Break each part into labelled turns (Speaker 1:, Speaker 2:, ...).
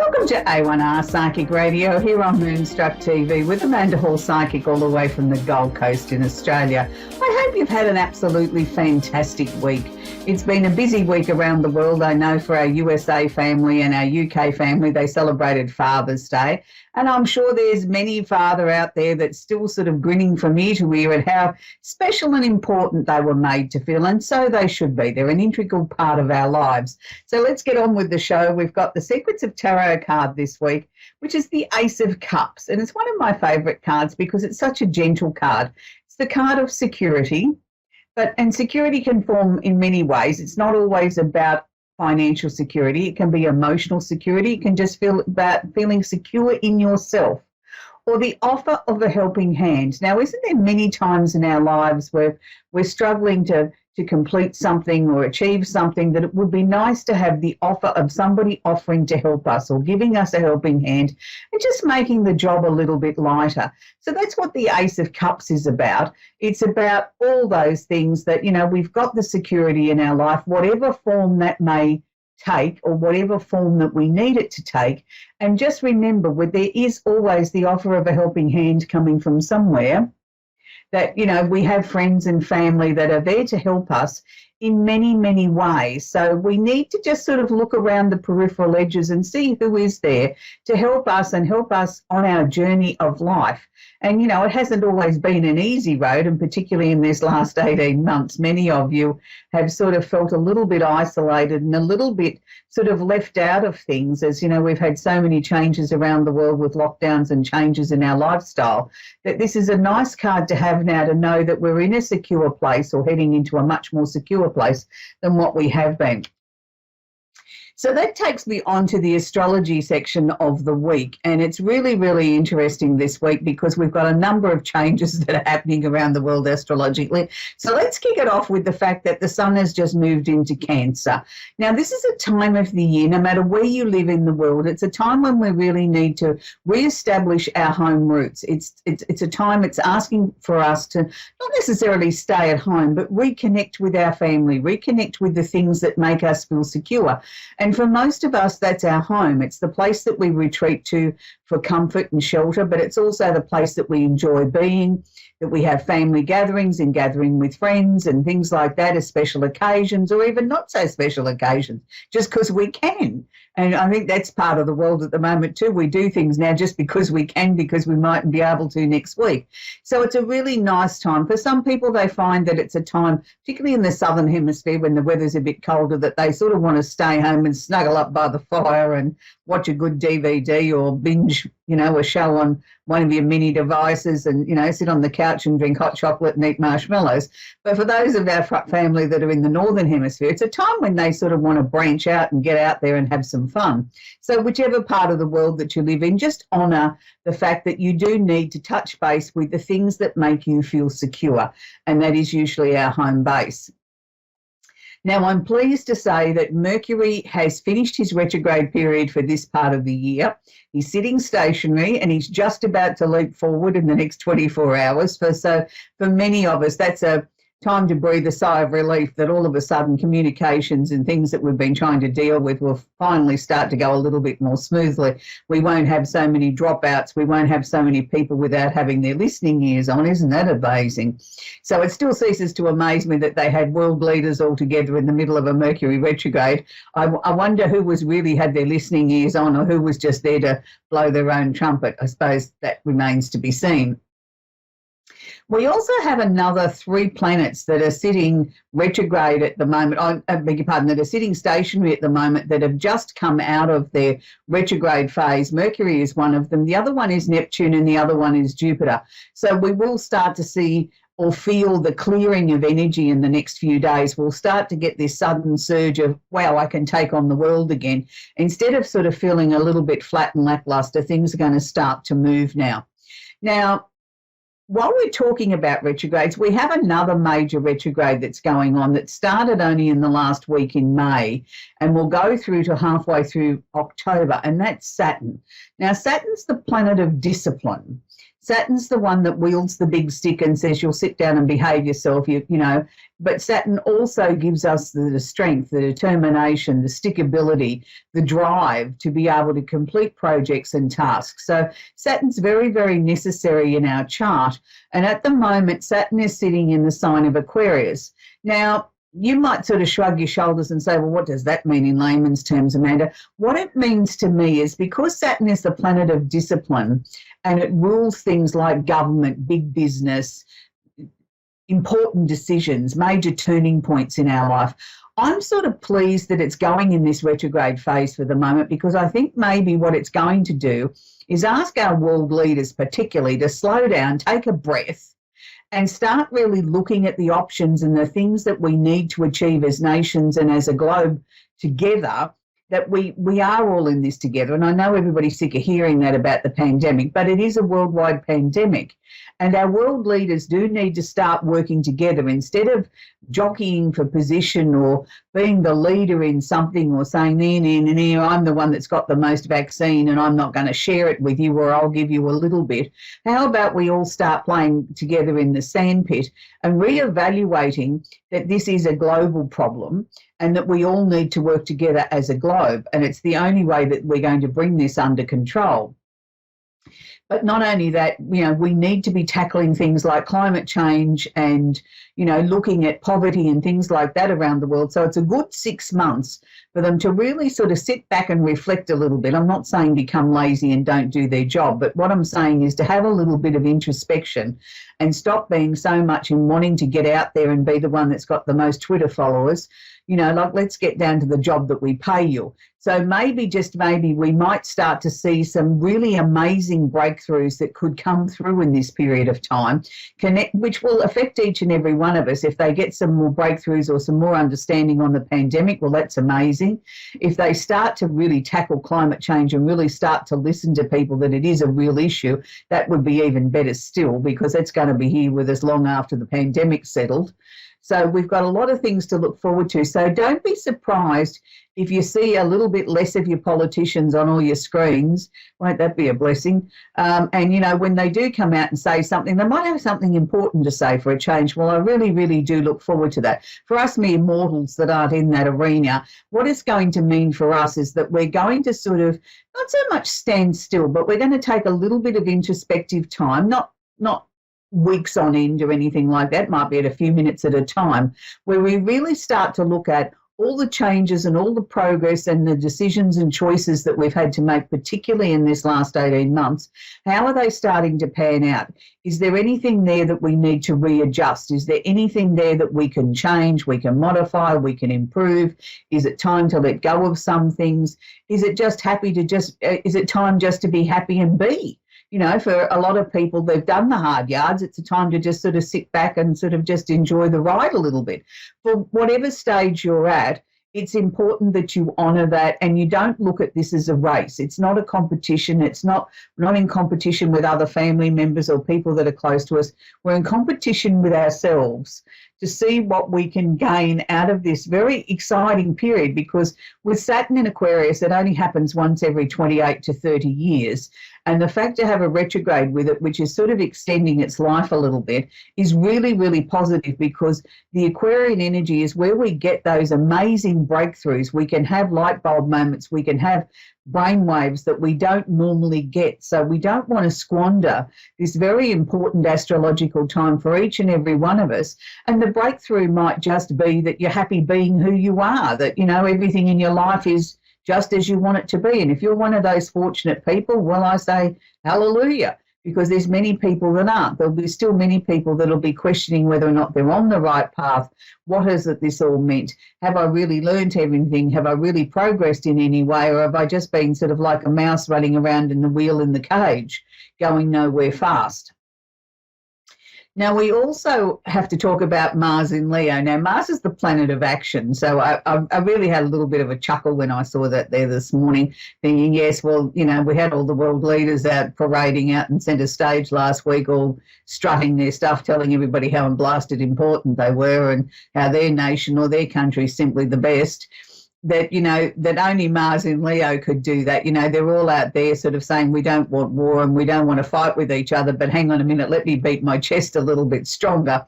Speaker 1: Welcome to A1R Psychic Radio here on Moonstruck TV with Amanda Hall Psychic all the way from the Gold Coast in Australia. I hope you've had an absolutely fantastic week. It's been a busy week around the world. I know for our USA family and our UK family, they celebrated Father's Day. And I'm sure there's many father out there that's still sort of grinning from ear to ear at how special and important they were made to feel. And so they should be. They're an integral part of our lives. So let's get on with the show. We've got the Secrets of Tarot card this week, which is the Ace of Cups. And it's one of my favourite cards because it's such a gentle card. It's the card of security. And security can form in many ways. It's not always about financial security. It can be emotional security. It can just feel about feeling secure in yourself, or the offer of a helping hand. Now, isn't there many times in our lives where we're struggling to complete something or achieve something that it would be nice to have the offer of somebody offering to help us or giving us a helping hand and just making the job a little bit lighter. So that's what the Ace of Cups is about. It's about all those things that, you know, we've got the security in our life, whatever form that may take or whatever form that we need it to take. And just remember, there is always the offer of a helping hand coming from somewhere. That, you know, we have friends and family that are there to help us in many, many ways. So we need to just sort of look around the peripheral edges and see who is there to help us and help us on our journey of life. And, you know, it hasn't always been an easy road, and particularly in this last 18 months, many of you have sort of felt a little bit isolated and a little bit sort of left out of things. As, you know, we've had so many changes around the world with lockdowns and changes in our lifestyle, that this is a nice card to have now to know that we're in a secure place or heading into a much more secure place than what we have been. So that takes me on to the astrology section of the week, and it's really, really interesting this week because we've got a number of changes that are happening around the world astrologically. So let's kick it off with the fact that the sun has just moved into Cancer. Now, this is a time of the year, no matter where you live in the world, it's a time when we really need to reestablish our home roots. It's a time, it's asking for us to not necessarily stay at home, but reconnect with our family, reconnect with the things that make us feel secure. And for most of us, that's our home. It's the place that we retreat to for comfort and shelter, but it's also the place that we enjoy being, that we have family gatherings and gathering with friends and things like that, as special occasions or even not so special occasions, just because we can. And I think that's part of the world at the moment too. We do things now just because we can, because we mightn't be able to next week. So it's a really nice time. For some people, they find that it's a time, particularly in the southern hemisphere when the weather's a bit colder, that they sort of want to stay home and snuggle up by the fire and watch a good DVD or binge, you know, a show on one of your mini devices and, you know, sit on the couch and drink hot chocolate and eat marshmallows. But for those of our family that are in the northern hemisphere, it's a time when they sort of want to branch out and get out there and have some fun. So whichever part of the world that you live in, just honour the fact that you do need to touch base with the things that make you feel secure, and that is usually our home base. Now, I'm pleased to say that Mercury has finished his retrograde period for this part of the year. He's sitting stationary and he's just about to leap forward in the next 24 hours. So for many of us, that's a time to breathe a sigh of relief that all of a sudden communications and things that we've been trying to deal with will finally start to go a little bit more smoothly. We won't have so many dropouts. We won't have so many people without having their listening ears on. Isn't that amazing? So it still ceases to amaze me that they had world leaders all together in the middle of a Mercury retrograde. I wonder who was really had their listening ears on or who was just there to blow their own trumpet. I suppose that remains to be seen. We also have another 3 planets that are sitting retrograde at the moment, I beg your pardon, that are sitting stationary at the moment that have just come out of their retrograde phase. Mercury is one of them. The other one is Neptune and the other one is Jupiter. So we will start to see or feel the clearing of energy in the next few days. We'll start to get this sudden surge of, wow, I can take on the world again. Instead of sort of feeling a little bit flat and lackluster, things are going to start to move now. Now, while we're talking about retrogrades, we have another major retrograde that's going on that started only in the last week in May and will go through to halfway through October, and that's Saturn. Now, Saturn's the planet of discipline. Saturn's the one that wields the big stick and says you'll sit down and behave yourself, you know. But Saturn also gives us the strength, the determination, the stickability, the drive to be able to complete projects and tasks. So Saturn's very, very necessary in our chart. And at the moment, Saturn is sitting in the sign of Aquarius. Now, you might sort of shrug your shoulders and say, well, what does that mean in layman's terms, Amanda? What it means to me is because Saturn is the planet of discipline and it rules things like government, big business, important decisions, major turning points in our life, I'm sort of pleased that it's going in this retrograde phase for the moment, because I think maybe what it's going to do is ask our world leaders particularly to slow down, take a breath, and start really looking at the options and the things that we need to achieve as nations and as a globe together, that we are all in this together. And I know everybody's sick of hearing that about the pandemic, but it is a worldwide pandemic. And our world leaders do need to start working together instead of jockeying for position or being the leader in something or saying, I'm the one that's got the most vaccine and I'm not going to share it with you, or I'll give you a little bit. How about we all start playing together in the sandpit and reevaluating that this is a global problem and that we all need to work together as a globe. And it's the only way that we're going to bring this under control. But not only that, we need to be tackling things like climate change and, looking at poverty and things like that around the world. So it's a good 6 months for them to really sort of sit back and reflect a little bit. I'm not saying become lazy and don't do their job, but what I'm saying is to have a little bit of introspection and stop being so much in wanting to get out there and be the one that's got the most Twitter followers. Let's get down to the job that we pay you. So maybe, just maybe, we might start to see some really amazing breakthroughs that could come through in this period of time, which will affect each and every one of us. If they get some more breakthroughs or some more understanding on the pandemic, well, that's amazing. If they start to really tackle climate change and really start to listen to people that it is a real issue, that would be even better still, because it's going to be here with us long after the pandemic's settled. So we've got a lot of things to look forward to. So don't be surprised if you see a little bit less of your politicians on all your screens. Won't that be a blessing? And, when they do come out and say something, they might have something important to say for a change. Well, I really, really do look forward to that. For us mere mortals that aren't in that arena, what it's going to mean for us is that we're going to sort of not so much stand still, but we're going to take a little bit of introspective time, not weeks on end or anything like that, might be at a few minutes at a time, where we really start to look at all the changes and all the progress and the decisions and choices that we've had to make, particularly in this last 18 months. How are they starting to pan out? Is there anything there that we need to readjust? Is there anything there that we can change, we can modify, we can improve? Is it time to let go of some things? Is it time just to be happy and be? For a lot of people, they've done the hard yards. It's a time to just sort of sit back and sort of just enjoy the ride a little bit. For whatever stage you're at, it's important that you honour that and you don't look at this as a race. It's not a competition. We're not in competition with other family members or people that are close to us. We're in competition with ourselves to see what we can gain out of this very exciting period, because with Saturn in Aquarius, it only happens once every 28 to 30 years. And the fact to have a retrograde with it, which is sort of extending its life a little bit, is really, really positive, because the Aquarian energy is where we get those amazing breakthroughs. We can have light bulb moments. We can have brain waves that we don't normally get. So we don't want to squander this very important astrological time for each and every one of us. And the breakthrough might just be that you're happy being who you are, that, everything in your life is just as you want it to be. And if you're one of those fortunate people, well, I say hallelujah, because there's many people that aren't. There'll be still many people that'll be questioning whether or not they're on the right path. What has this all meant? Have I really learned everything? Have I really progressed in any way? Or have I just been sort of like a mouse running around in the wheel in the cage, going nowhere fast? Now, we also have to talk about Mars in Leo. Now, Mars is the planet of action. So I really had a little bit of a chuckle when I saw that there this morning, thinking, yes, well, we had all the world leaders out parading out and centre stage last week, all strutting their stuff, telling everybody how blasted important they were and how their nation or their country is simply the best. that, you know, that only Mars and Leo could do that. You know, they're all out there sort of saying we don't want war and we don't want to fight with each other, but hang on a minute, let me beat my chest a little bit stronger.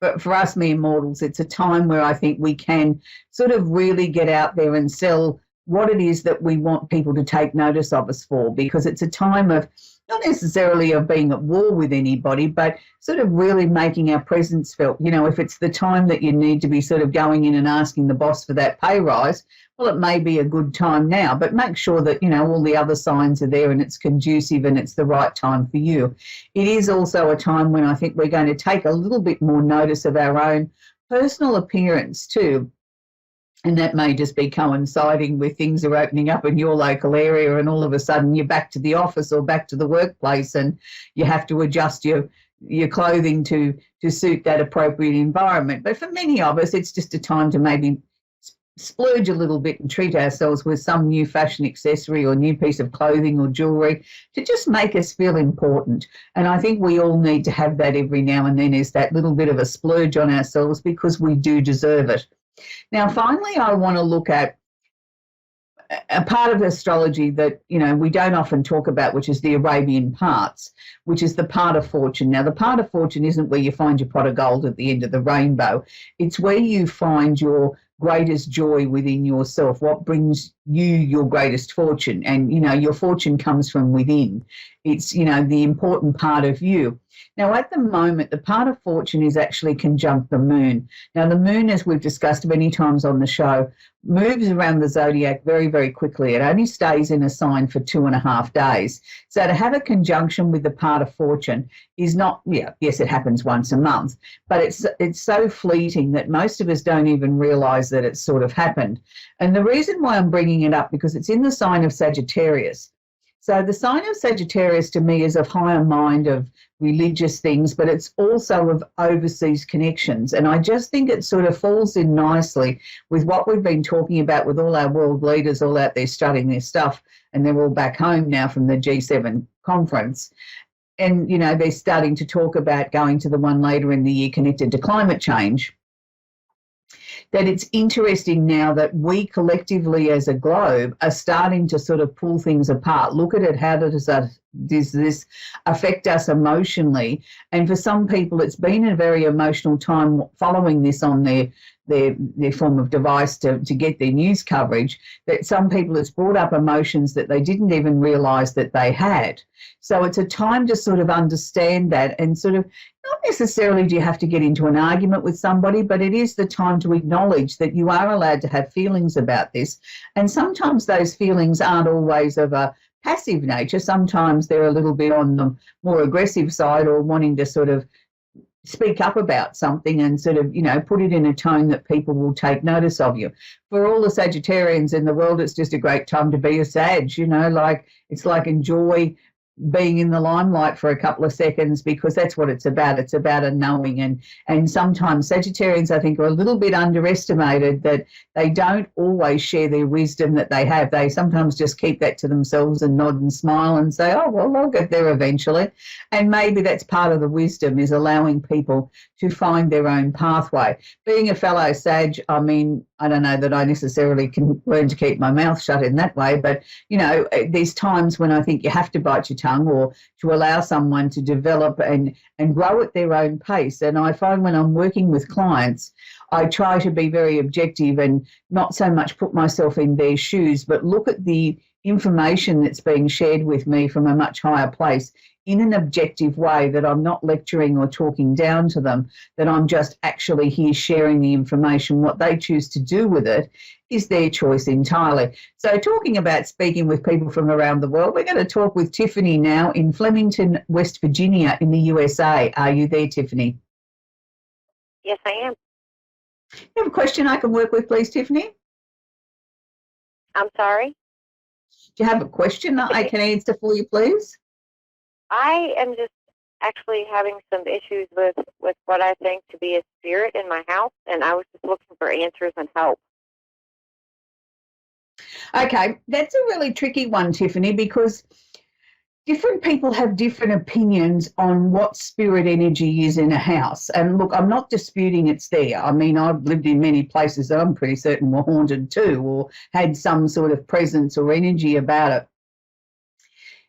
Speaker 1: But for us mere mortals, it's a time where I think we can sort of really get out there and sell what it is that we want people to take notice of us for, because it's a time of not necessarily of being at war with anybody, but sort of really making our presence felt. You know, if it's the time that you need to be sort of going in and asking the boss for that pay rise, well, it may be a good time now, but make sure that, you know, all the other signs are there and it's conducive and it's the right time for you. It is also a time when I think we're going to take a little bit more notice of our own personal appearance too. And that may just be coinciding with things are opening up in your local area and all of a sudden you're back to the office or back to the workplace and you have to adjust your clothing to suit that appropriate environment. But for many of us, it's just a time to maybe splurge a little bit and treat ourselves with some new fashion accessory or new piece of clothing or jewellery to just make us feel important. And I think we all need to have that every now and then, is that little bit of a splurge on ourselves, because we do deserve it. Now, finally, I want to look at a part of astrology that, you know, we don't often talk about, which is the Arabian parts, which is the part of fortune. Now, the part of fortune isn't where you find your pot of gold at the end of the rainbow. It's where you find your greatest joy within yourself, what brings you your greatest fortune. And, you know, your fortune comes from within. It's, you know, the important part of you. Now, at the moment, the part of fortune is actually conjunct the moon. Now, the moon, as we've discussed many times on the show, moves around the zodiac very, very quickly. It only stays in a sign for 2.5 days. So to have a conjunction with the part of fortune is not, yes, it happens once a month, but it's so fleeting that most of us don't even realise that it's sort of happened. And the reason why I'm bringing it up, because it's in the sign of Sagittarius. So the sign of Sagittarius to me is of higher mind, of religious things, but it's also of overseas connections. And I just think it sort of falls in nicely with what we've been talking about with all our world leaders all out there studying their stuff, and they're all back home now from the G7 conference. And, you know, they're starting to talk about going to the one later in the year connected to climate change. That it's interesting now that we collectively as a globe are starting to sort of pull things apart. Look at it, how does this affect us emotionally? And for some people, it's been a very emotional time following this on their form of device to get their news coverage, that some people, it's brought up emotions that they didn't even realise that they had. So it's a time to sort of understand that, and sort of not necessarily do you have to get into an argument with somebody, but it is the time to acknowledge that you are allowed to have feelings about this. And sometimes those feelings aren't always of a passive nature. Sometimes they're a little bit on the more aggressive side, or wanting to sort of speak up about something and sort of, you know, put it in a tone that people will take notice of you. For all the Sagittarians in the world, it's just a great time to be a Sag, you know, like it's like enjoy being in the limelight for a couple of seconds, because that's what it's about. It's about a knowing. And sometimes Sagittarians, I think, are a little bit underestimated, that they don't always share their wisdom that they have. They sometimes just keep that to themselves and nod and smile and say, oh, well, I'll get there eventually. And maybe that's part of the wisdom, is allowing people to find their own pathway. Being a fellow Sag, I mean, I don't know that I necessarily can learn to keep my mouth shut in that way, but, you know, there's times when I think you have to bite your tongue, or to allow someone to develop and grow at their own pace. And I find when I'm working with clients, I try to be very objective and not so much put myself in their shoes, but look at the information that's being shared with me from a much higher place in an objective way, that I'm not lecturing or talking down to them, that I'm just actually here sharing the information. What they choose to do with it is their choice entirely. So talking about speaking with people from around the world, we're going to talk with Tiffany now in Flemington, West Virginia in the USA. Are you there, Tiffany?
Speaker 2: Yes, I am.
Speaker 1: You have a question I can work with, please, Tiffany?
Speaker 2: I'm sorry?
Speaker 1: Do you have a question that I can answer for you, please?
Speaker 2: I am just actually having some issues with what I think to be a spirit in my house, and I was just looking for answers and help.
Speaker 1: Okay, that's a really tricky one, Tiffany, because different people have different opinions on what spirit energy is in a house. And look, I'm not disputing it's there. I mean, I've lived in many places that I'm pretty certain were haunted too, or had some sort of presence or energy about it.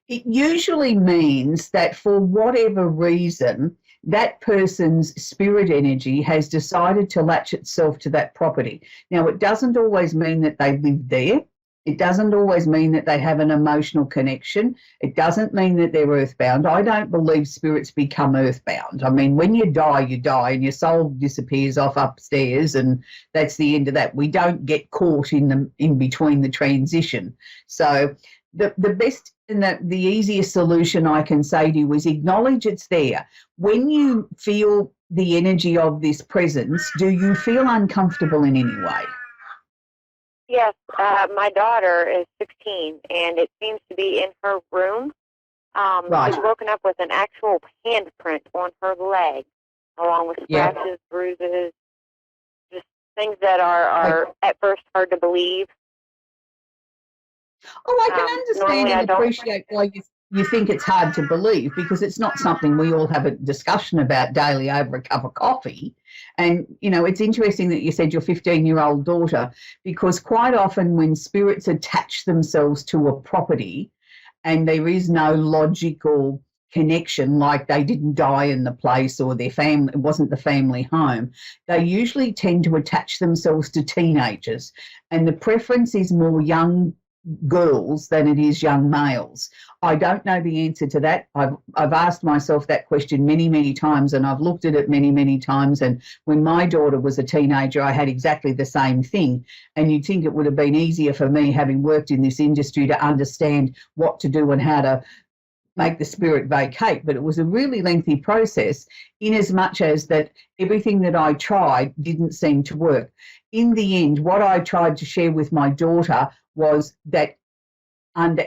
Speaker 1: It usually means that for whatever reason, that person's spirit energy has decided to latch itself to that property. Now, it doesn't always mean that they live there. It doesn't always mean that they have an emotional connection. It doesn't mean that they're earthbound. I don't believe spirits become earthbound. I mean, when you die and your soul disappears off upstairs, and that's the end of that. We don't get caught in between the transition. So the best and the easiest solution I can say to you is acknowledge it's there. When you feel the energy of this presence, do you feel uncomfortable in any way?
Speaker 2: Yes, my daughter is 16, and it seems to be in her room.
Speaker 1: Right.
Speaker 2: She's woken up with an actual handprint on her leg, along with scratches, bruises, just things that are at first hard to believe.
Speaker 1: Oh, I can understand and appreciate why you think it's hard to believe, because it's not something we all have a discussion about daily over a cup of coffee. And, you know, it's interesting that you said your 15-year-old daughter, because quite often when spirits attach themselves to a property and there is no logical connection, like they didn't die in the place or their family, it wasn't the family home, they usually tend to attach themselves to teenagers. And the preference is more young girls than it is young males. I don't know the answer to that. I've asked myself that question many, many times, and I've looked at it many, many times. And when my daughter was a teenager, I had exactly the same thing. And you'd think it would have been easier for me, having worked in this industry, to understand what to do and how to make the spirit vacate. But it was a really lengthy process, in as much as that everything that I tried didn't seem to work. In the end, what I tried to share with my daughter was that under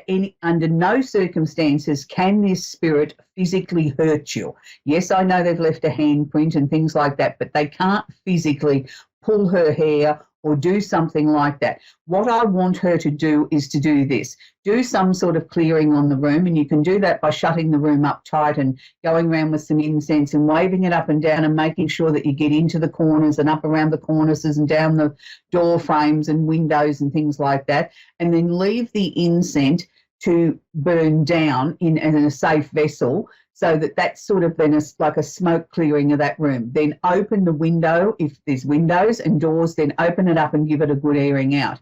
Speaker 1: no circumstances can this spirit physically hurt you. Yes, I know they've left a handprint and things like that, but they can't physically pull her hair or do something like that. What I want her to do is to do this. Do some sort of clearing on the room, and you can do that by shutting the room up tight and going around with some incense and waving it up and down and making sure that you get into the corners and up around the cornices and down the door frames and windows and things like that, and then leave the incense to burn down in a safe vessel, so that that's sort of then like a smoke clearing of that room. Then open the window, if there's windows and doors, then open it up and give it a good airing out.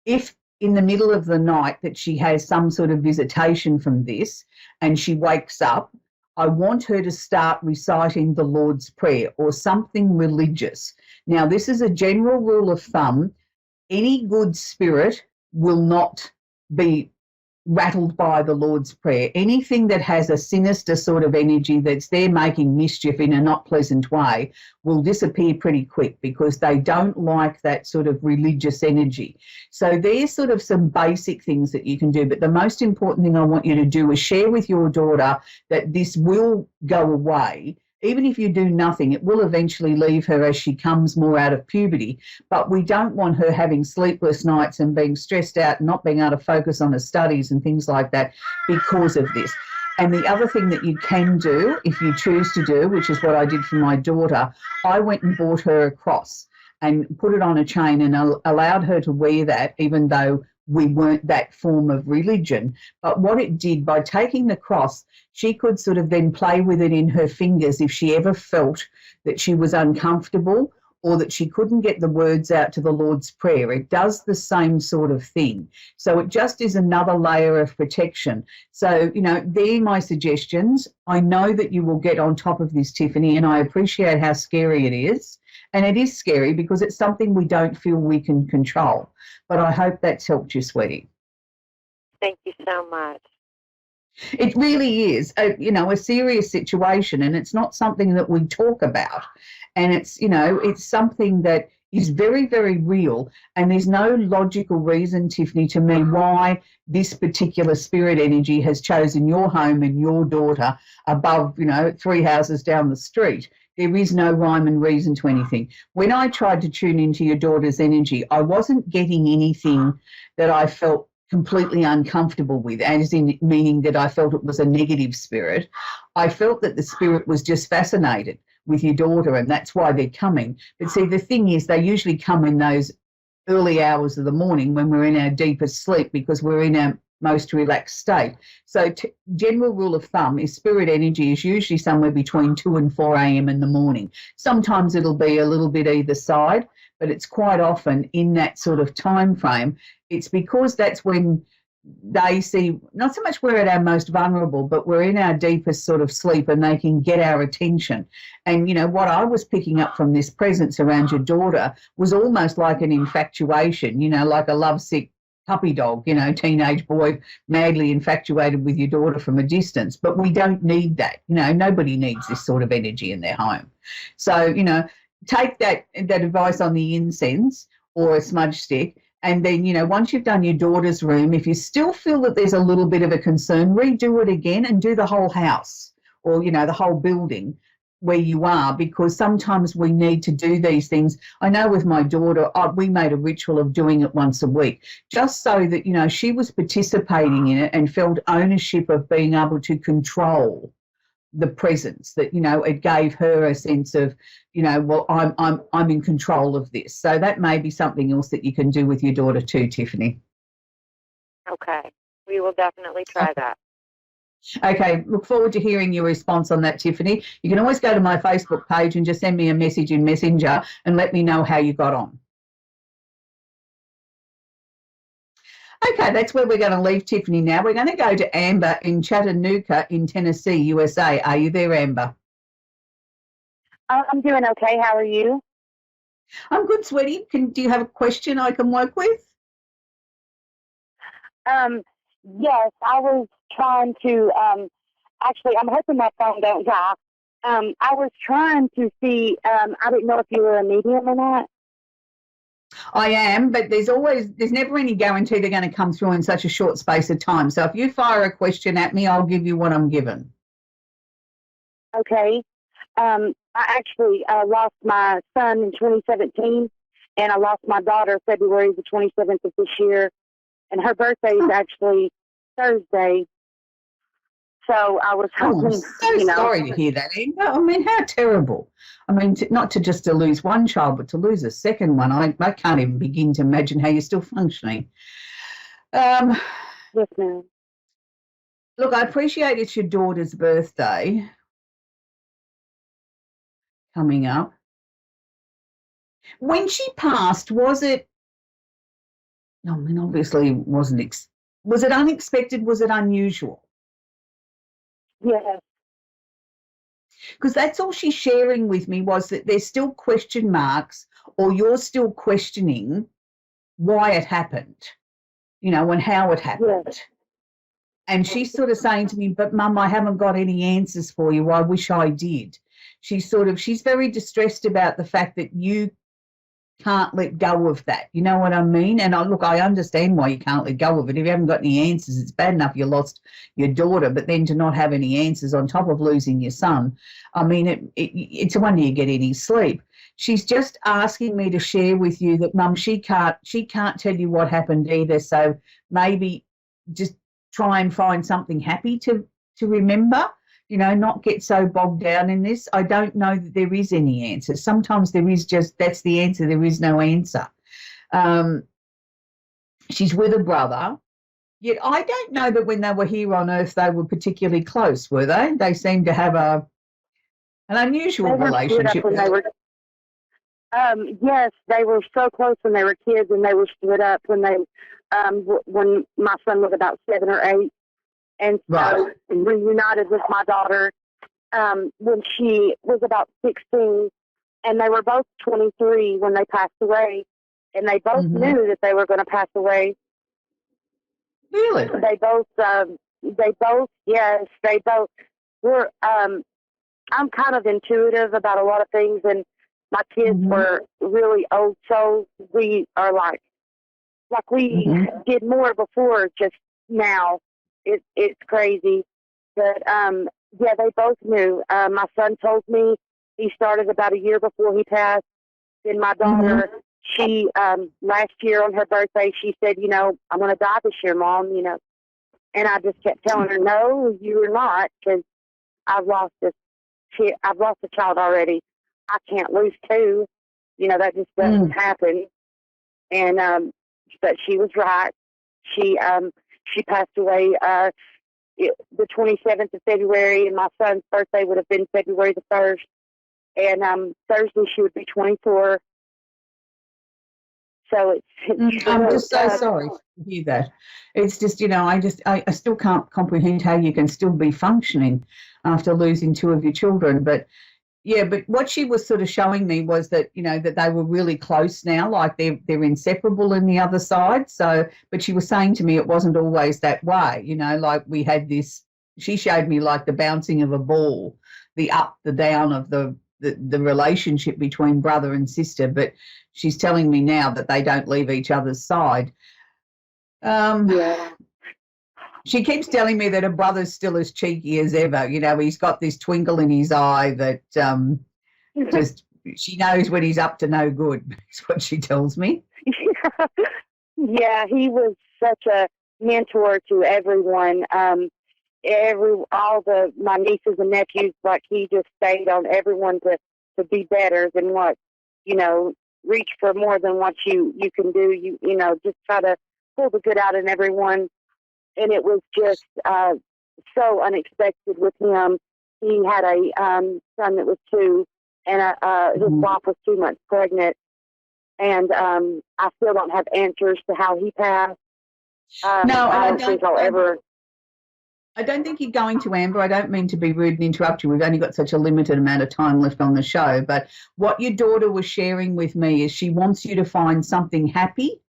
Speaker 1: If in the middle of the night that she has some sort of visitation from this and she wakes up, I want her to start reciting the Lord's Prayer or something religious. Now, this is a general rule of thumb. Any good spirit will not be rattled by the Lord's Prayer. Anything that has a sinister sort of energy that's there making mischief in a not pleasant way will disappear pretty quick, because they don't like that sort of religious energy. So there's sort of some basic things that you can do, but the most important thing I want you to do is share with your daughter that this will go away. Even if you do nothing, it will eventually leave her as she comes more out of puberty. But we don't want her having sleepless nights and being stressed out and not being able to focus on her studies and things like that because of this. And the other thing that you can do, if you choose to do, which is what I did for my daughter, I went and bought her a cross and put it on a chain and allowed her to wear that, even though we weren't that form of religion. But what it did, by taking the cross, she could sort of then play with it in her fingers if she ever felt that she was uncomfortable or that she couldn't get the words out to the Lord's Prayer. It does the same sort of thing. So it just is another layer of protection. So, you know, they're my suggestions. I know that you will get on top of this, Tiffany, and I appreciate how scary it is. And it is scary because it's something we don't feel we can control. But I hope that's helped you, sweetie.
Speaker 2: Thank you so much.
Speaker 1: It really is, a serious situation, and it's not something that we talk about. And it's, it's something that is very, very real. And there's no logical reason, Tiffany, to me, why this particular spirit energy has chosen your home and your daughter above, 3 houses down the street. There is no rhyme and reason to anything. When I tried to tune into your daughter's energy, I wasn't getting anything that I felt completely uncomfortable with, as in meaning that I felt it was a negative spirit. I felt that the spirit was just fascinated with your daughter, and that's why they're coming. But see, the thing is, they usually come in those early hours of the morning when we're in our deepest sleep, because we're in our most relaxed state. So general rule of thumb is spirit energy is usually somewhere between 2 and 4 a.m. in the morning. Sometimes it'll be a little bit either side, but it's quite often in that sort of time frame. It's because that's when they see, not so much we're at our most vulnerable, but we're in our deepest sort of sleep, and they can get our attention. And, you know, what I was picking up from this presence around your daughter was almost like an infatuation, you know, like a lovesick puppy dog, you know, teenage boy madly infatuated with your daughter from a distance. But we don't need that. You know, nobody needs this sort of energy in their home. So, you know, take that advice on the incense or a smudge stick. And then, you know, once you've done your daughter's room, if you still feel that there's a little bit of a concern, redo it again and do the whole house, or, you know, the whole building where you are, because sometimes we need to do these things. I know with my daughter, we made a ritual of doing it once a week, just so that, you know, she was participating in it and felt ownership of being able to control the presence, that, you know, it gave her a sense of, you know, well, I'm in control of this. So that may be something else that you can do with your daughter too, Tiffany.
Speaker 2: Okay. We will definitely try that.
Speaker 1: Okay, look forward to hearing your response on that, Tiffany. You can always go to my Facebook page and just send me a message in Messenger and let me know how you got on. Okay, that's where we're going to leave Tiffany now. We're going to go to Amber in Chattanooga in Tennessee, USA. Are you there, Amber?
Speaker 3: I'm doing okay. How are you?
Speaker 1: I'm good, sweetie. Do you have a question I can work with?
Speaker 3: Yes, I was trying to, actually, I'm hoping my phone don't die. I was trying to see, I didn't know if you were a medium or not.
Speaker 1: I am, but there's never any guarantee they're going to come through in such a short space of time. So if you fire a question at me, I'll give you what I'm given.
Speaker 3: Okay. I actually lost my son in 2017, and I lost my daughter February the 27th of this year, and her birthday is actually Thursday. So I was hoping,
Speaker 1: I'm so sorry to hear that, Amber. I mean, how terrible. I mean, not to just to lose one child, but to lose a second one. I can't even begin to imagine how you're still functioning.
Speaker 3: Yes, ma'am.
Speaker 1: Look, I appreciate it's your daughter's birthday coming up. When she passed, was it, I mean, obviously it wasn't, was it unexpected? Was it unusual?
Speaker 3: Yes.
Speaker 1: Because that's all she's sharing with me, was that there's still question marks, or you're still questioning why it happened, you know, and how it happened.
Speaker 3: Yes.
Speaker 1: And she's sort of saying to me, but Mum, I haven't got any answers for you. I wish I did. She's very distressed about the fact that you can't let go of that. You know what I mean? And I understand why you can't let go of it. If you haven't got any answers, it's bad enough you lost your daughter, but then to not have any answers on top of losing your son, I mean, it's a wonder you get any sleep. She's just asking me to share with you that, Mum, she can't tell you what happened either. So maybe just try and find something happy to remember. You know, not get so bogged down in this. I don't know that there is any answer. Sometimes there is just, that's the answer. There is no answer. She's with a brother. Yet I don't know that when they were here on Earth they were particularly close, were they? They seemed to have an unusual relationship.
Speaker 3: Yes, they were so close when they were kids, and they were split up when when my son was about 7 or 8. And so reunited with my daughter when she was about 16, and they were both 23 when they passed away, and they both knew that they were going to pass away.
Speaker 1: Really?
Speaker 3: They both were. I'm kind of intuitive about a lot of things, and my kids were really old souls. We are like we did more before, just now. It's crazy, but yeah, they both knew. My son told me he started about a year before he passed. Then my daughter she last year on her birthday, she said, you know, I'm going to die this year, Mom, you know. And I just kept telling her, no, you're not, because I've lost a child already. I can't lose two. You know, that just doesn't happen. And but she was right. She passed away the 27th of February, and my son's birthday would have been February the 1st. And Thursday she would be 24. So it's
Speaker 1: I'm just so sorry to hear that. It's just, you know, I still can't comprehend how you can still be functioning after losing two of your children. But yeah, but what she was sort of showing me was that, you know, that they were really close now, like they're inseparable in the other side. So, but she was saying to me it wasn't always that way, you know, like we had this, she showed me like the bouncing of a ball, the up, the down of the relationship between brother and sister, but she's telling me now that they don't leave each other's side.
Speaker 3: Yeah.
Speaker 1: She keeps telling me that her brother's still as cheeky as ever. You know, he's got this twinkle in his eye that just she knows when he's up to no good. Is what she tells me.
Speaker 3: Yeah, he was such a mentor to everyone. My nieces and nephews, like he just stayed on everyone to be better than what, you know, reach for more than what you can do. You know, just try to pull the good out in everyone. And it was just so unexpected with him. He had a son that was 2, and his wife was 2 months pregnant. And I still don't have answers to how he passed.
Speaker 1: No,
Speaker 3: I don't think I'll ever.
Speaker 1: I don't think you're going to, Amber. I don't mean to be rude and interrupt you. We've only got such a limited amount of time left on the show. But what your daughter was sharing with me is she wants you to find something happy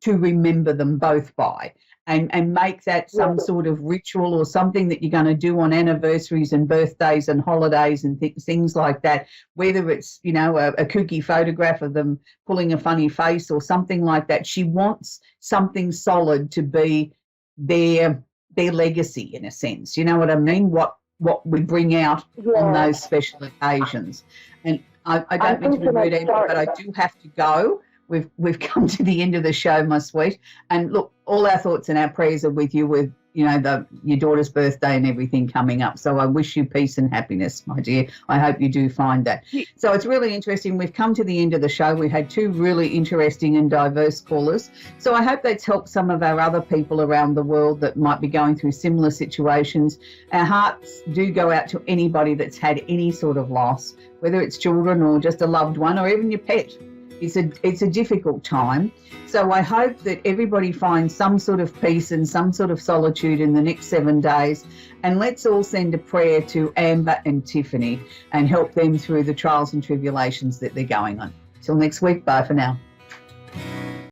Speaker 1: to remember them both by. And make that some sort of ritual or something that you're going to do on anniversaries and birthdays and holidays and things like that, whether it's, you know, a kooky photograph of them pulling a funny face or something like that. She wants something solid to be their legacy, in a sense. You know what I mean? What we bring out on those special occasions. And I don't mean to be rude, Amber, but I do have to go. We've come to the end of the show, my sweet. And look, all our thoughts and our prayers are with you, with, you know, your daughter's birthday and everything coming up. So I wish you peace and happiness, my dear. I hope you do find that. So it's really interesting. We've come to the end of the show. We had 2 really interesting and diverse callers. So I hope that's helped some of our other people around the world that might be going through similar situations. Our hearts do go out to anybody that's had any sort of loss, whether it's children or just a loved one or even your pet. It's a difficult time. So I hope that everybody finds some sort of peace and some sort of solitude in the next 7 days. And let's all send a prayer to Amber and Tiffany and help them through the trials and tribulations that they're going on. Till next week, bye for now.